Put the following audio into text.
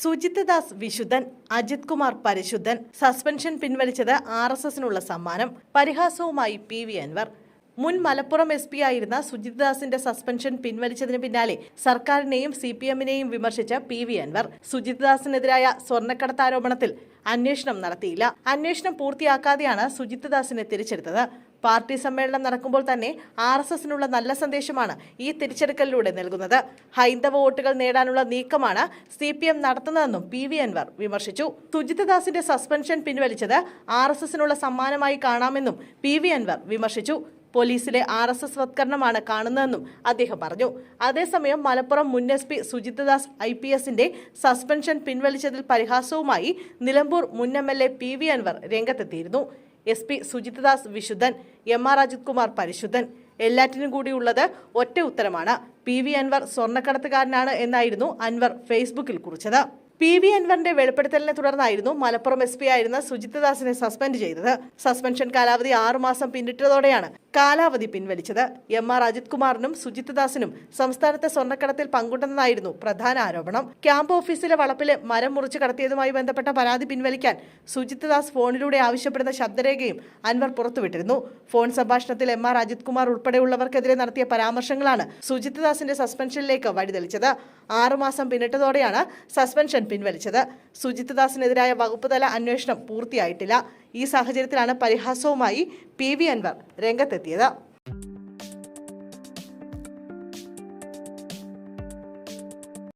സുജിത് ദാസ് വിശുദ്ധൻ, അജിത് കുമാർ പരിശുദ്ധൻ. സസ്പെൻഷൻ പിൻവലിച്ചത് RSSനുള്ള സമ്മാനം. പരിഹാസവുമായി PV അൻവർ. മുൻ മലപ്പുറം SP ആയിരുന്ന സുജിത് ദാസിന്റെ സസ്പെൻഷൻ പിൻവലിച്ചതിന് പിന്നാലെ സർക്കാരിനെയും CPMനെയും വിമർശിച്ച PV അൻവർ സുജിത് ദാസിനെതിരായ സ്വർണ്ണക്കടത്ത് ആരോപണത്തിൽ അന്വേഷണം നടത്തിയില്ല. അന്വേഷണം പൂർത്തിയാക്കാതെയാണ് സുജിത് ദാസിനെ തിരിച്ചെടുത്തത്. പാർട്ടി സമ്മേളനം നടക്കുമ്പോൾ തന്നെ RSSനുള്ള നല്ല സന്ദേശമാണ് ഈ തിരിച്ചെടുക്കലിലൂടെ നൽകുന്നത്. ഹൈന്ദവ വോട്ടുകൾ നേടാനുള്ള നീക്കമാണ് CPM നടത്തുന്നതെന്നും PV അൻവർ വിമർശിച്ചു. സുജിത് ദാസിന്റെ സസ്പെൻഷൻ പിൻവലിച്ചത് RSSനുള്ള സമ്മാനമായി കാണാമെന്നും PV അൻവർ വിമർശിച്ചു. പോലീസിലെ RSS വത്കരണമാണ് കാണുന്നതെന്നും അദ്ദേഹം പറഞ്ഞു. അതേസമയം മലപ്പുറം മുൻ SP സുജിത് ദാസ് IPSന്റെ സസ്പെൻഷൻ പിൻവലിച്ചതിൽ പരിഹാസവുമായി നിലമ്പൂർ മുൻ MLA PV അൻവർ രംഗത്തെത്തിയിരുന്നു. SP സുജിത് ദാസ് വിശുദ്ധൻ, MR അജിത് കുമാർ പരിശുദ്ധൻ. എല്ലാറ്റിനും കൂടിയുള്ളത് ഒറ്റ ഉത്തരമാണ്. PV അൻവർ സ്വർണ്ണക്കടത്തുകാരനാണ് എന്നായിരുന്നു അൻവർ ഫേസ്ബുക്കിൽ കുറിച്ചത്. PV അൻവറിന്റെ വെളിപ്പെടുത്തലിനെ തുടർന്നായിരുന്നു മലപ്പുറം SP ആയിരുന്ന സുജിത് ദാസിനെ സസ്പെൻഡ് ചെയ്തത്. സസ്പെൻഷൻ കാലാവധി 6 മാസം പിന്നിട്ടതോടെയാണ് കാലാവധി പിൻവലിച്ചത്. MR അജിത് കുമാറിനും സുജിത് ദാസിനും സംസ്ഥാനത്തെ സ്വർണ്ണക്കടത്തിൽ പങ്കുണ്ടെന്നായിരുന്നു പ്രധാന ആരോപണം. ക്യാമ്പ് ഓഫീസിലെ വളപ്പിലെ മരം മുറിച്ച് കടത്തിയതുമായി ബന്ധപ്പെട്ട പരാതി പിൻവലിക്കാൻ സുജിത് ദാസ് ഫോണിലൂടെ ആവശ്യപ്പെടുന്ന ശബ്ദരേഖയും അൻവർ പുറത്തുവിട്ടിരുന്നു. ഫോൺ സംഭാഷണത്തിൽ MR അജിത് കുമാർ ഉൾപ്പെടെയുള്ളവർക്കെതിരെ നടത്തിയ പരാമർശങ്ങളാണ് സുജിത് ദാസിന്റെ സസ്പെൻഷനിലേക്ക് വഴിതെളിച്ചത്. 6 മാസം പിന്നിട്ടതോടെയാണ് സസ്പെൻഷൻ പിൻവലിച്ചത്. സുജിത് ദാസിനെതിരായ വകുപ്പ് തല അന്വേഷണം പൂർത്തിയായിട്ടില്ല. ഈ സാഹചര്യത്തിലാണ് പരിഹാസവുമായി PV അൻവർ രംഗത്തെത്തിയത്.